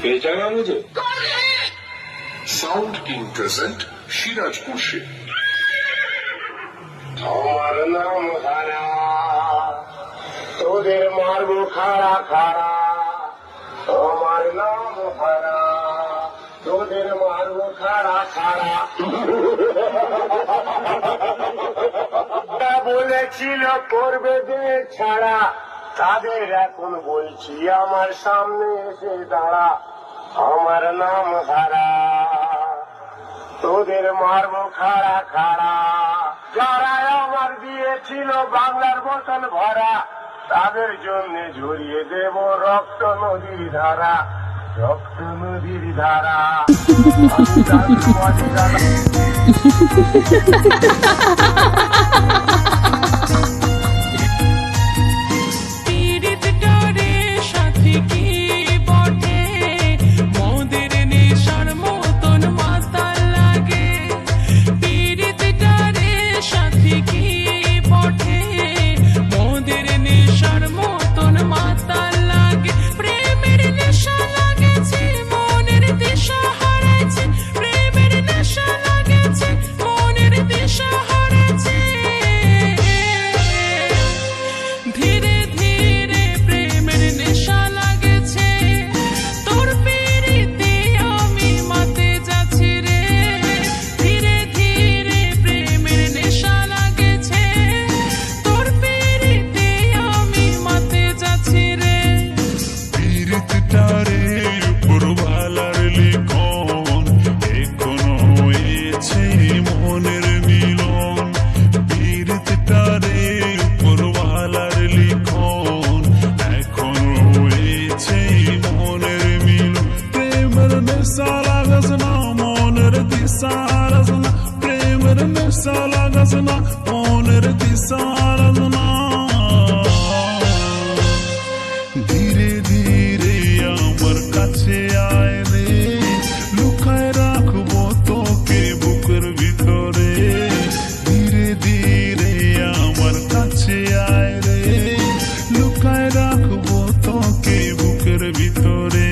पहचाना मुझे? Sound king present Sirajpur से। আমার নাম হারা, তোদের মারবো খাড়া খাড়া। আমার নাম হারা, তোদের মারবো খাড়া খাড়া। বলেছিল করবে যে ছাড়া, তাদের এখন বলছি আমার সামনে এসে দাঁড়া। আমার নাম হারা, তোদের মারবো খাড়া খাড়া। যারা আমার দিয়েছিল বাংলার বোতল ভরা, তাদের জন্য ঝরিয়ে দেব রক্ত নদীর ধারা, রক্ত নদীর ধারা। ধীরে ধীরে আমার কাছে আয় রে, লুকায় রাখবো তোকে বুকের ভিতরে। ধীরে ধীরে আমার কাছে আয় রে, লুকায় রাখবো তোকে বুকের ভিতরে।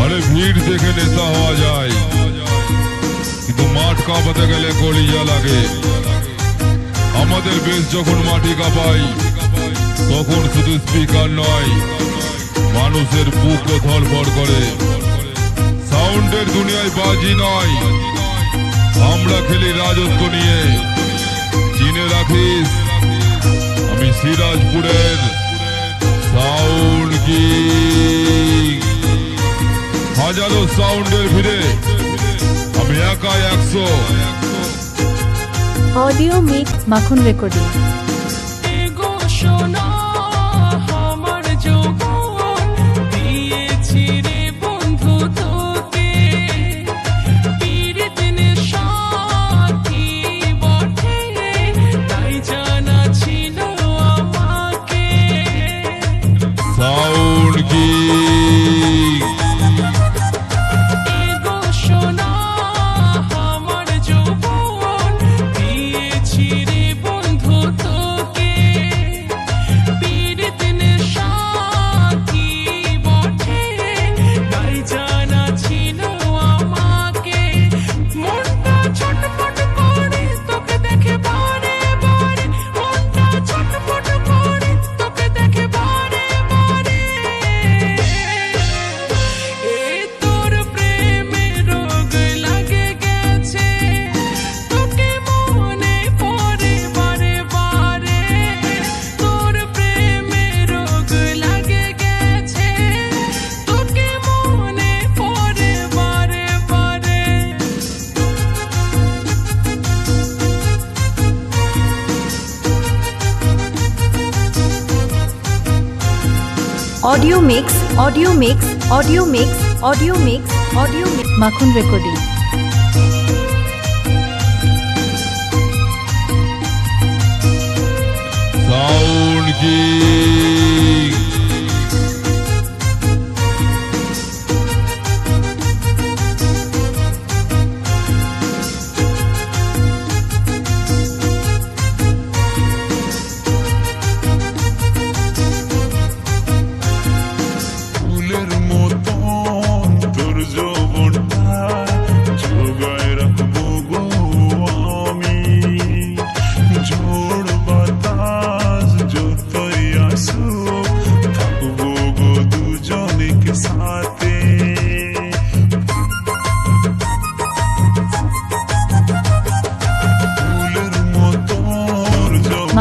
আরে ভিড় দেখে নেতা হওয়া যায়, কিন্তু মাঠ কাঁপাতে গেলে কলিজা লাগে। আমাদের বেশ যখন মাটি কাঁপাই, তখন শুধু স্পিকার নয়, মানুষের বুকও ধড়ফড় করে। সাউন্ডের দুনিয়ায় বাজি নয়, আমরা খেলি রাজত্ব নিয়ে। চিনে রাখিস, আমি সিরাজপুরের সাউন্ড কিং। হাজারো সাউন্ডের ভিড়ে আমি একাই 100। Audio mix Makhan recording. Sound king. Audio mix, audio mix, audio mix, audio mix, audio mix Makhan recording. Sound king.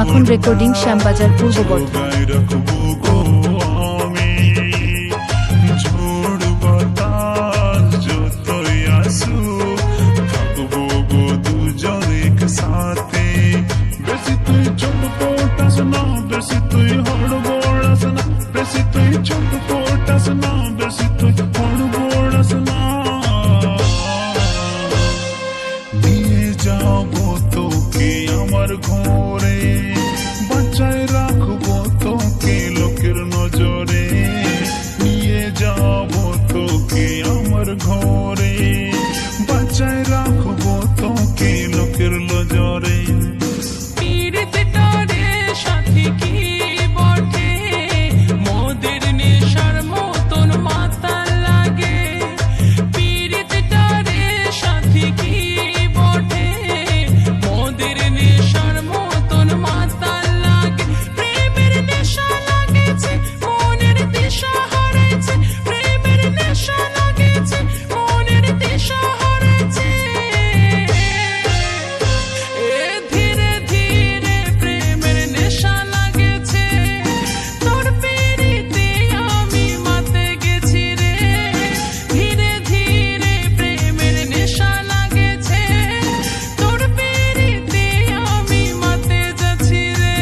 Makhan recording, Shyambazar, Purba Bardhaman. জোগায় রাখবো গো আমি, ঝড় বাতাস যতই আসুক থাকবো গো দুজন একসাথে। বেশি তুই ছটফটাস না, বেশি তুই হড়বড়াস না, বেশি তুই ছটফটাস না, বেশি তুই হড়বড়াস না। নিয়ে যাবো তোকে আমার ঘরে, বাঁচায় রাখবো তোকে লোকের নজরে। নিয়ে যাবো তোকে আমার ঘরে, বাঁচায় রাখবো তোকে লোকের নজরে। পীড়িতটারে সাথী কি বটে, মোদের নেশার মতন মাতাল লাগে। পীড়িতটারে সাথী কি বটে, মোদের নেশার মতন মাতাল লাগে। প্রেমের নেশা লাগেছে, মনের দিশা হারাইছে। প্রেমের নেশা লাগেছে, মনের দিশা হারাইছে। ধীরে ধীরে প্রেমের নেশা লাগেছে, তোর পিড়িতে আমি মাতে গেছি রে। ধীরে ধীরে প্রেমের নেশা লাগেছে, তোর পিড়িতে আমি মাতে যাচ্ছি রে।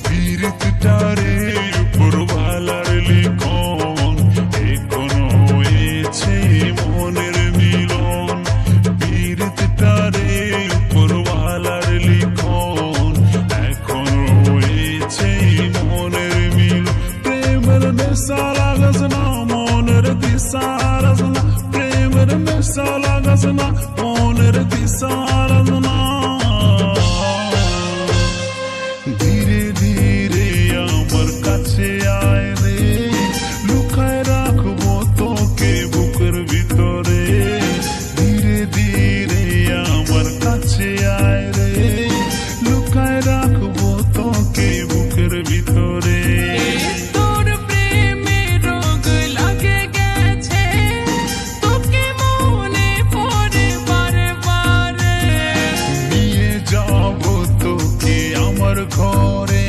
পীড়িতটারে উপরওয়ালার লিখন, এখনো হয়েছে মনের মিলন। পীড়িতটারে উপরওয়ালার লিখন, এখনো হয়েছে মনের মিলন। প্রেমের নেশা লাগাস না, মনের দিশা হারাস না। প্রেমের নেশা লাগাস না, মনের দিশা হারাস না। ধীরে ধীরে আমার কাছে আয় রে, লুকায় রাখবো তোকে বুকের ভিতরে। ধীরে ধীরে আমার কাছে আয় রে, লুকায় রাখবো তোকে বুকের ভিতরে। তোর প্রেমে রোগ লাগে গেছে, তোকে মনে পড়ে বারে বারে। নিয়ে যাবো তোকে আমার ঘরে,